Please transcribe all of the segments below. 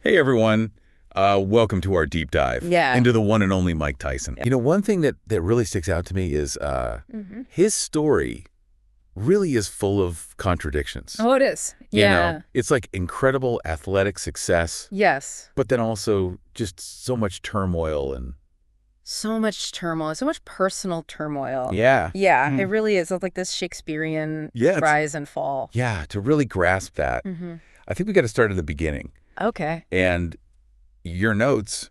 Hey, everyone. Welcome to our deep dive into the one and only Mike Tyson. You know, one thing that really sticks out to me is his story really is full of contradictions. Oh, it is. You know, it's like incredible athletic success. Yes. But then also just so much turmoil and... So much turmoil, so much personal turmoil. Yeah. Yeah, it really is. It's like this Shakespearean rise and fall. Yeah, to really grasp that, I think we got to start at the beginning. Okay. And your notes,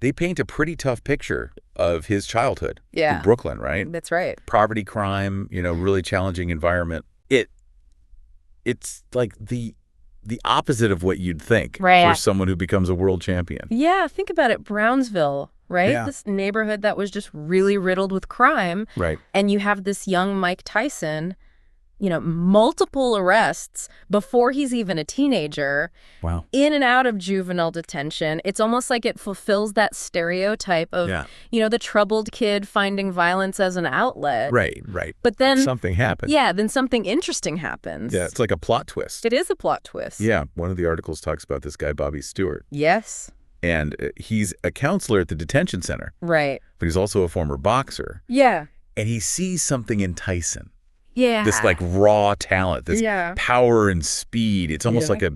they paint a pretty tough picture of his childhood in Brooklyn, right? That's right. Poverty, crime, you know, really challenging environment. It's like the opposite of what you'd think for someone who becomes a world champion. Yeah, think about it. Brownsville, right? Yeah. This neighborhood that was just really riddled with crime. Right. And you have this young Mike Tyson, you know, multiple arrests before he's even a teenager. Wow. In and out of juvenile detention. It's almost like it fulfills that stereotype of, you know, the troubled kid finding violence as an outlet. Right. But then something happens. Yeah, then something interesting happens. Yeah, it's like a plot twist. It is a plot twist. Yeah, one of the articles talks about this guy, Bobby Stewart. Yes. And he's a counselor at the detention center. Right. But he's also a former boxer. Yeah. And he sees something in Tyson. Yeah. This like raw talent, this power and speed. It's almost like a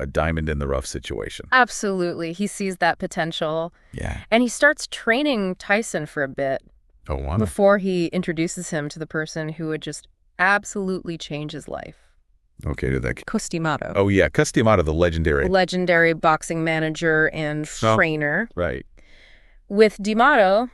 diamond in the rough situation. Absolutely. He sees that potential. Yeah. And he starts training Tyson for a bit. Oh, wow. Before he introduces him to the person who would just absolutely change his life. Okay, to that. Cus D'Amato. Oh, yeah. Cus D'Amato, the legendary boxing manager and trainer. Right. With D'Amato,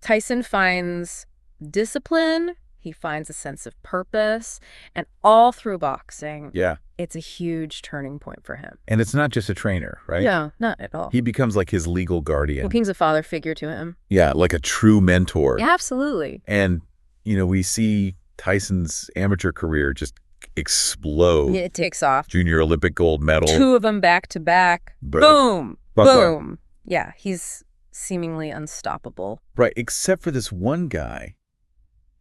Tyson finds discipline. He finds a sense of purpose, and all through boxing, it's a huge turning point for him. And it's not just a trainer, right? Yeah, not at all. He becomes like his legal guardian. Well, he's a father figure to him. Yeah, like a true mentor. Yeah, absolutely. And, you know, we see Tyson's amateur career just explode. Yeah, it takes off. Junior Olympic gold medal. 2 of them back to back. Boom. Boom. Yeah, he's seemingly unstoppable. Right, except for this one guy,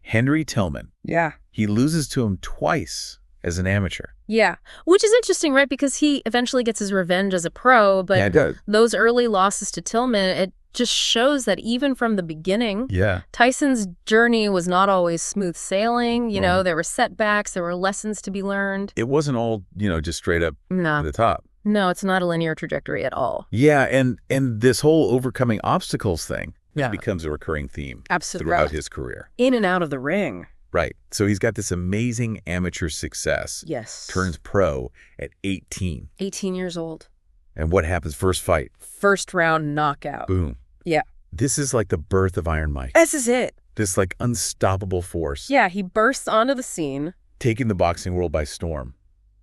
Henry Tillman. Yeah. He loses to him twice as an amateur. Yeah, which is interesting, right? Because he eventually gets his revenge as a pro, but those early losses to Tillman, it just shows that even from the beginning, Tyson's journey was not always smooth sailing. You know, there were setbacks, there were lessons to be learned. It wasn't all, just straight up to the top. No, it's not a linear trajectory at all. Yeah, and this whole overcoming obstacles thing becomes a recurring theme throughout his career. In and out of the ring. Right. So he's got this amazing amateur success. Yes. Turns pro at 18. 18 years old. And what happens? First fight. First round knockout. Boom. Yeah. This is like the birth of Iron Mike. This is it. This like unstoppable force. Yeah, he bursts onto the scene. Taking the boxing world by storm.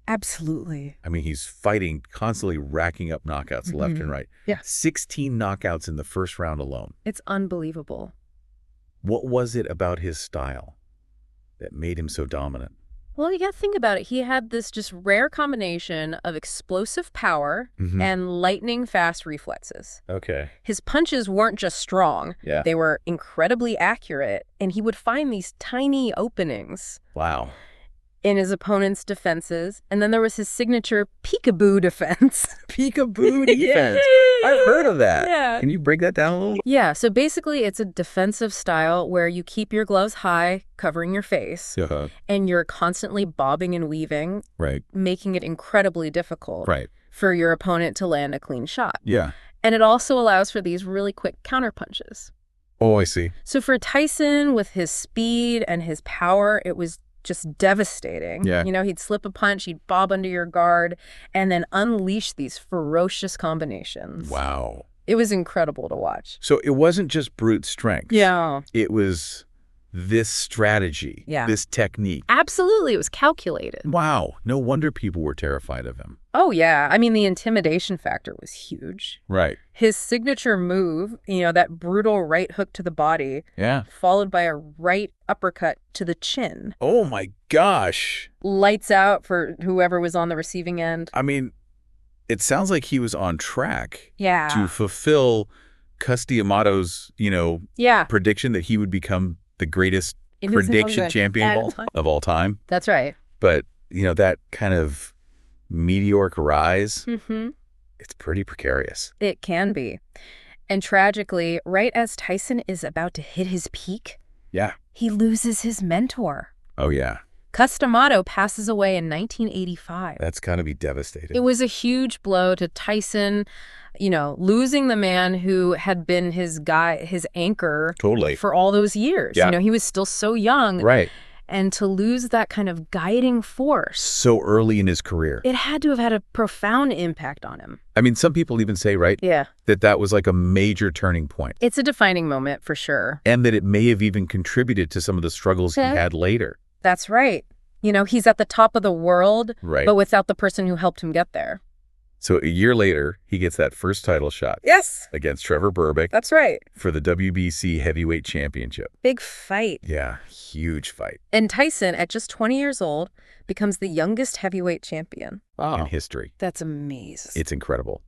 Absolutely. I mean, he's fighting, constantly racking up knockouts left and right. Yeah. 16 knockouts in the first round alone. It's unbelievable. What was it about his style that made him so dominant? Well, you got to think about it. He had this just rare combination of explosive power and lightning fast reflexes. Okay. His punches weren't just strong. Yeah. They were incredibly accurate, and he would find these tiny openings. Wow. In his opponent's defenses. And then there was his signature peekaboo defense. Peekaboo defense. I've heard of that. Yeah. Can you break that down a little? Yeah. So basically, it's a defensive style where you keep your gloves high, covering your face, and you're constantly bobbing and weaving, making it incredibly difficult for your opponent to land a clean shot. Yeah. And it also allows for these really quick counterpunches. Oh, I see. So for Tyson, with his speed and his power, it was just devastating. Yeah. You know, he'd slip a punch, he'd bob under your guard, and then unleash these ferocious combinations. Wow. It was incredible to watch. So it wasn't just brute strength. Yeah. It was this strategy, this technique. Absolutely. It was calculated. Wow. No wonder people were terrified of him. Oh, yeah. I mean, the intimidation factor was huge. Right. His signature move, you know, that brutal right hook to the body, followed by a right uppercut to the chin. Oh, my gosh. Lights out for whoever was on the receiving end. I mean, it sounds like he was on track Yeah. to fulfill Cus D'Amato's, prediction that he would become the greatest prediction champion of all time. That's right. But, that kind of meteoric rise, It's pretty precarious. It can be. And tragically, right as Tyson is about to hit his peak, he loses his mentor. Oh, yeah. Cus D'Amato passes away in 1985. That's got to be devastating. It was a huge blow to Tyson, losing the man who had been his anchor for all those years. Yeah. He was still so young. Right. And to lose that kind of guiding force so early in his career, it had to have had a profound impact on him. I mean, some people even say, right? Yeah. That was like a major turning point. It's a defining moment for sure. And that it may have even contributed to some of the struggles he had later. That's right. He's at the top of the world, right, but without the person who helped him get there. So a year later, he gets that first title shot. Yes. Against Trevor Berbick. That's right. For the WBC Heavyweight Championship. Big fight. Yeah, huge fight. And Tyson, at just 20 years old, becomes the youngest heavyweight champion. Wow. In history. That's amazing. It's incredible.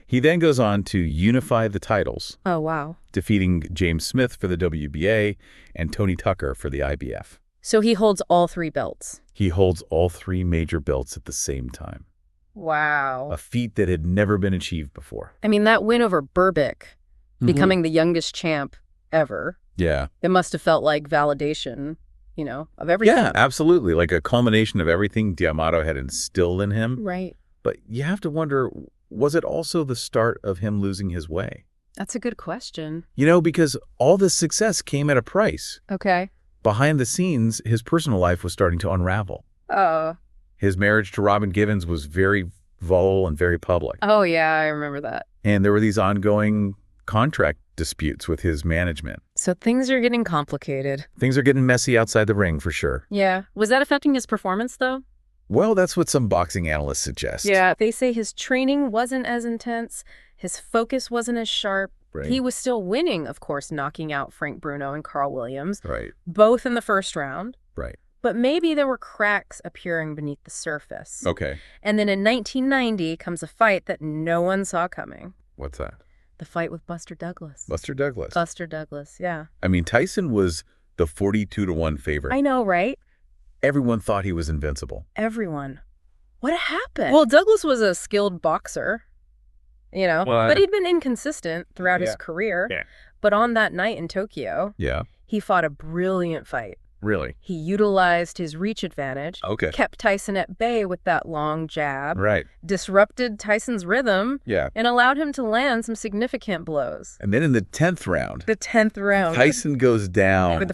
He then goes on to unify the titles. Oh, wow. Defeating James Smith for the WBA and Tony Tucker for the IBF. So he holds all 3 belts. He holds all 3 major belts at the same time. Wow. A feat that had never been achieved before. I mean, that win over Berbick, becoming the youngest champ ever. Yeah. It must have felt like validation, of everything. Yeah, absolutely. Like a culmination of everything D'Amato had instilled in him. Right. But you have to wonder, was it also the start of him losing his way? That's a good question. Because all this success came at a price. Okay. Behind the scenes, his personal life was starting to unravel. Oh. His marriage to Robin Givens was very volatile and very public. Oh, yeah, I remember that. And there were these ongoing contract disputes with his management. So things are getting complicated. Things are getting messy outside the ring, for sure. Yeah. Was that affecting his performance, though? Well, that's what some boxing analysts suggest. Yeah. They say his training wasn't as intense. His focus wasn't as sharp. Right. He was still winning, of course, knocking out Frank Bruno and Carl Williams. Right. Both in the first round. Right. But maybe there were cracks appearing beneath the surface. Okay. And then in 1990 comes a fight that no one saw coming. What's that? The fight with Buster Douglas. Buster Douglas. Buster Douglas, yeah. I mean, Tyson was the 42-1 favorite. I know, right? Everyone thought he was invincible. Everyone. What happened? Well, Douglas was a skilled boxer, but he'd been inconsistent throughout his career. Yeah. But on that night in Tokyo, he fought a brilliant fight. Really? He utilized his reach advantage, kept Tyson at bay with that long jab, disrupted Tyson's rhythm, and allowed him to land some significant blows. And then in the 10th round, Tyson goes down for the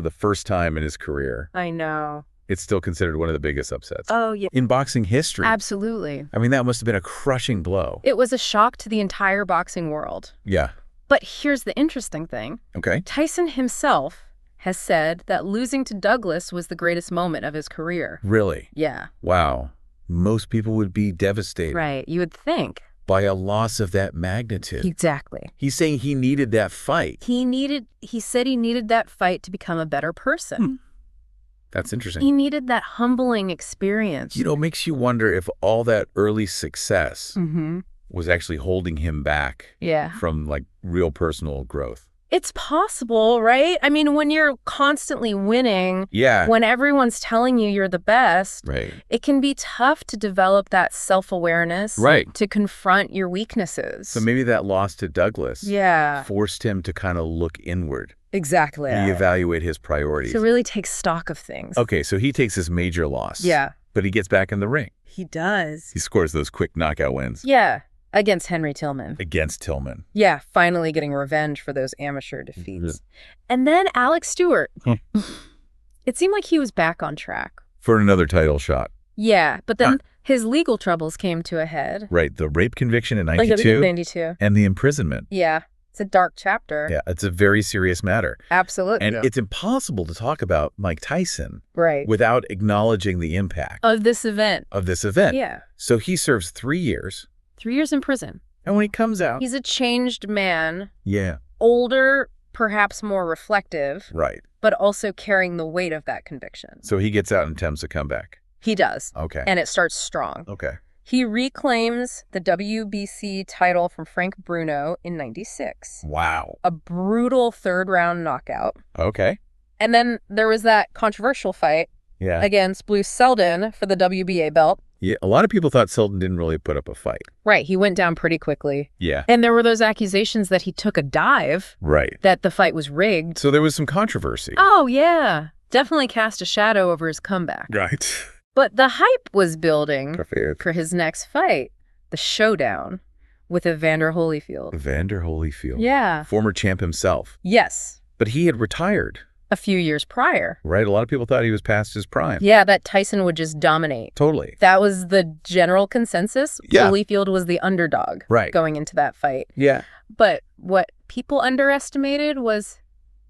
first time in his career. I know. It's still considered one of the biggest upsets. Oh, yeah. In boxing history. Absolutely. I mean, that must have been a crushing blow. It was a shock to the entire boxing world. Yeah. But here's the interesting thing. Okay. Tyson himself has said that losing to Douglas was the greatest moment of his career. Really? Yeah. Wow. Most people would be devastated. Right. You would think. By a loss of that magnitude. Exactly. He's saying he needed that fight. He said he needed that fight to become a better person. That's interesting. He needed that humbling experience. It makes you wonder if all that early success was actually holding him back from real personal growth. It's possible, right? I mean, when you're constantly winning, when everyone's telling you you're the best, it can be tough to develop that self-awareness, to confront your weaknesses. So maybe that loss to Douglas forced him to kind of look inward. Exactly. Reevaluate his priorities. To really take stock of things. Okay, so he takes this major loss. Yeah. But he gets back in the ring. He does. He scores those quick knockout wins. Yeah. Against Henry Tillman. Against Tillman. Yeah, finally getting revenge for those amateur defeats. And then Alex Stewart. It seemed like he was back on track. For another title shot. Yeah, but then his legal troubles came to a head. Right, the rape conviction in 92. And the imprisonment. Yeah, it's a dark chapter. Yeah, it's a very serious matter. Absolutely. And it's impossible to talk about Mike Tyson without acknowledging the impact. Of this event. Yeah. So he serves 3 years. 3 years in prison. And when he comes out... He's a changed man. Yeah. Older, perhaps more reflective. Right. But also carrying the weight of that conviction. So he gets out and attempts a comeback. He does. Okay. And it starts strong. Okay. He reclaims the WBC title from Frank Bruno in 96. Wow. A brutal third-round knockout. Okay. And then there was that controversial fight against Bruce Seldon for the WBA belt. Yeah, a lot of people thought Sultan didn't really put up a fight. Right, he went down pretty quickly. Yeah. And there were those accusations that he took a dive. Right. That the fight was rigged. So there was some controversy. Oh, yeah. Definitely cast a shadow over his comeback. Right. But the hype was building for his next fight, the showdown with Evander Holyfield. Evander Holyfield. Yeah. Former champ himself. Yes. But he had retired. A few years prior. Right. A lot of people thought he was past his prime. Yeah, that Tyson would just dominate. Totally. That was the general consensus. Yeah. Holyfield was the underdog going into that fight. Yeah. But what people underestimated was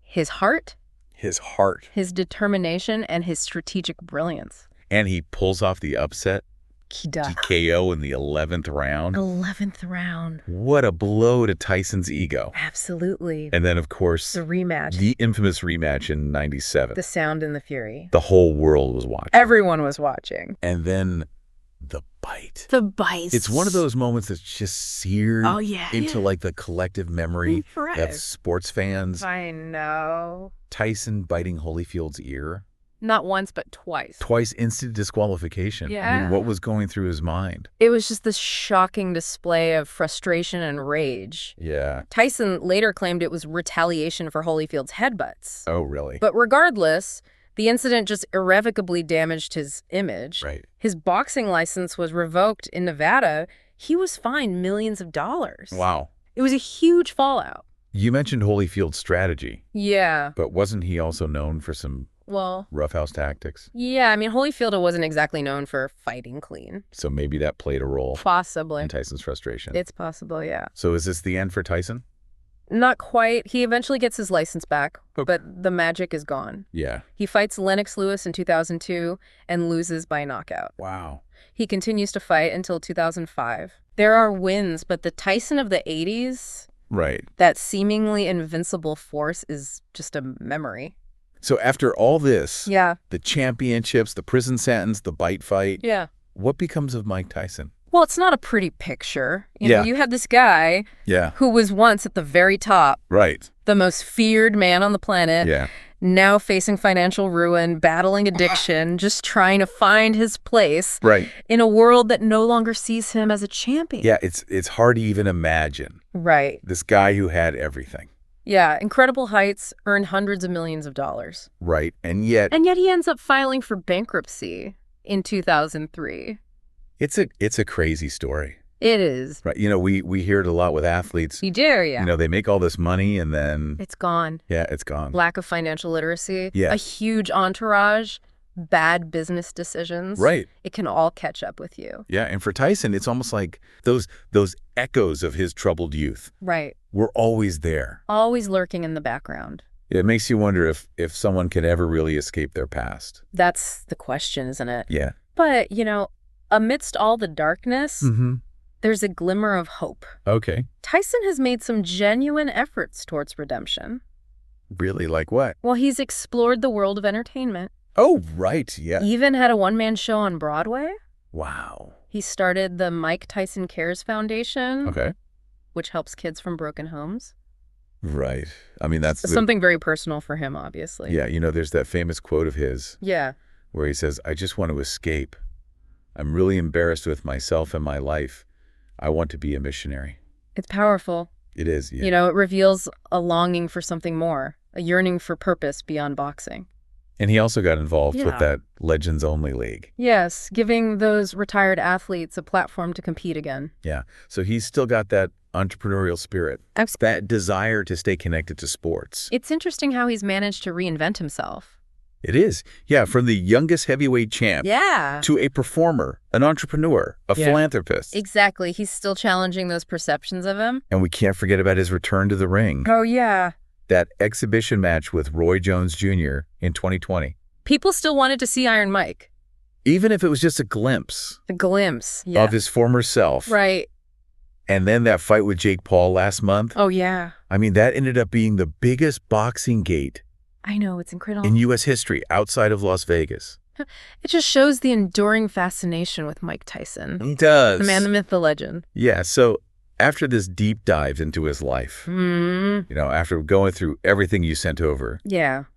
his heart. His heart. His determination and his strategic brilliance. And he pulls off the upset. TKO in the 11th round. 11th round. What a blow to Tyson's ego. Absolutely. And then, of course, the rematch. The infamous rematch in 97. The Sound and the Fury. The whole world was watching. Everyone was watching. And then the bite. The bite. It's one of those moments that's just seared into like the collective memory of sports fans. I know. Tyson biting Holyfield's ear. Not once, but twice. Twice instant disqualification. Yeah. I mean, what was going through his mind? It was just this shocking display of frustration and rage. Yeah. Tyson later claimed it was retaliation for Holyfield's headbutts. Oh, really? But regardless, the incident just irrevocably damaged his image. Right. His boxing license was revoked in Nevada. He was fined millions of dollars. Wow. It was a huge fallout. You mentioned Holyfield's strategy. Yeah. But wasn't he also known for some roughhouse tactics? Yeah, I mean, Holyfield wasn't exactly known for fighting clean. So maybe that played a role. Possibly. In Tyson's frustration. It's possible, yeah. So is this the end for Tyson? Not quite. He eventually gets his license back, but the magic is gone. Yeah. He fights Lennox Lewis in 2002 and loses by knockout. Wow. He continues to fight until 2005. There are wins, but the Tyson of the 80s, that seemingly invincible force, is just a memory. So after all this, the championships, the prison sentence, the bite fight, what becomes of Mike Tyson? Well, it's not a pretty picture. You know, you had this guy who was once at the very top, the most feared man on the planet, now facing financial ruin, battling addiction, just trying to find his place in a world that no longer sees him as a champion. Yeah, it's hard to even imagine. This guy who had everything. Yeah, incredible heights, earned hundreds of millions of dollars. Right, and yet he ends up filing for bankruptcy in 2003. It's a crazy story. It is. Right, you know, we hear it a lot with athletes. You do, yeah. You know, they make all this money and then it's gone. Yeah, it's gone. Lack of financial literacy. Yeah. A huge entourage. Bad business decisions. Right. It can all catch up with you. Yeah, and for Tyson, it's almost like those echoes of his troubled youth. Right. Were always there. Always lurking in the background. It makes you wonder if someone can ever really escape their past. That's the question, isn't it? Yeah. But, you know, amidst all the darkness, there's a glimmer of hope. Okay. Tyson has made some genuine efforts towards redemption. Really? Like what? Well, he's explored the world of entertainment. Oh, right, yeah. Even had a one-man show on Broadway. Wow. He started the Mike Tyson Cares Foundation. Okay. Which helps kids from broken homes. Right. I mean, that's something very personal for him, obviously. Yeah, you know, there's that famous quote of his. Yeah. Where he says, I just want to escape. I'm really embarrassed with myself and my life. I want to be a missionary. It's powerful. It is, yeah. You know, it reveals a longing for something more, a yearning for purpose beyond boxing. And he also got involved with that Legends Only League. Yes, giving those retired athletes a platform to compete again. Yeah, so he's still got that entrepreneurial spirit, that desire to stay connected to sports. It's interesting how he's managed to reinvent himself. It is. Yeah, from the youngest heavyweight champ to a performer, an entrepreneur, a philanthropist. Exactly. He's still challenging those perceptions of him. And we can't forget about his return to the ring. Oh, yeah. That exhibition match with Roy Jones Jr. in 2020. People still wanted to see Iron Mike. Even if it was just a glimpse. A glimpse, of his former self. Right. And then that fight with Jake Paul last month. Oh, yeah. I mean, that ended up being the biggest boxing gate. I know, it's incredible. In U.S. history, outside of Las Vegas. It just shows the enduring fascination with Mike Tyson. It does. The man, the myth, the legend. Yeah, so after this deep dive into his life, you know, after going through everything you sent over,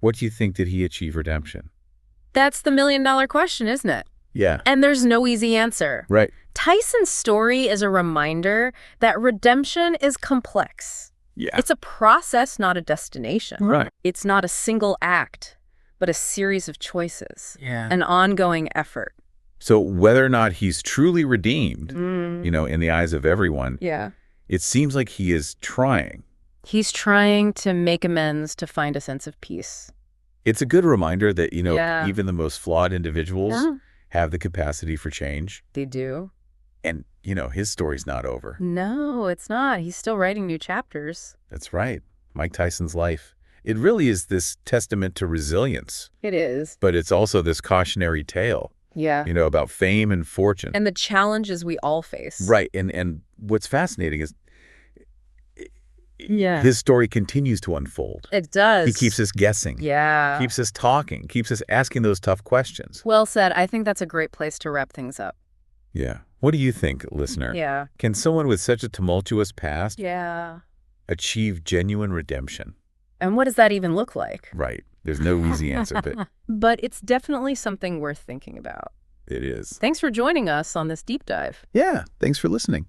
what do you think, did he achieve redemption? That's the million-dollar question, isn't it? Yeah. And there's no easy answer. Right. Tyson's story is a reminder that redemption is complex. Yeah. It's a process, not a destination. Right. It's not a single act, but a series of choices. Yeah. An ongoing effort. So whether or not he's truly redeemed, in the eyes of everyone, it seems like he is trying. He's trying to make amends, to find a sense of peace. It's a good reminder that, even the most flawed individuals have the capacity for change. They do. And, his story's not over. No, it's not. He's still writing new chapters. That's right. Mike Tyson's life. It really is this testament to resilience. It is. But it's also this cautionary tale. Yeah. About fame and fortune. And the challenges we all face. Right. And what's fascinating is his story continues to unfold. It does. He keeps us guessing. Yeah. Keeps us talking. Keeps us asking those tough questions. Well said. I think that's a great place to wrap things up. Yeah. What do you think, listener? Yeah. Can someone with such a tumultuous past achieve genuine redemption? And what does that even look like? Right. There's no easy answer, but it's definitely something worth thinking about. It is. Thanks for joining us on this deep dive. Yeah. Thanks for listening.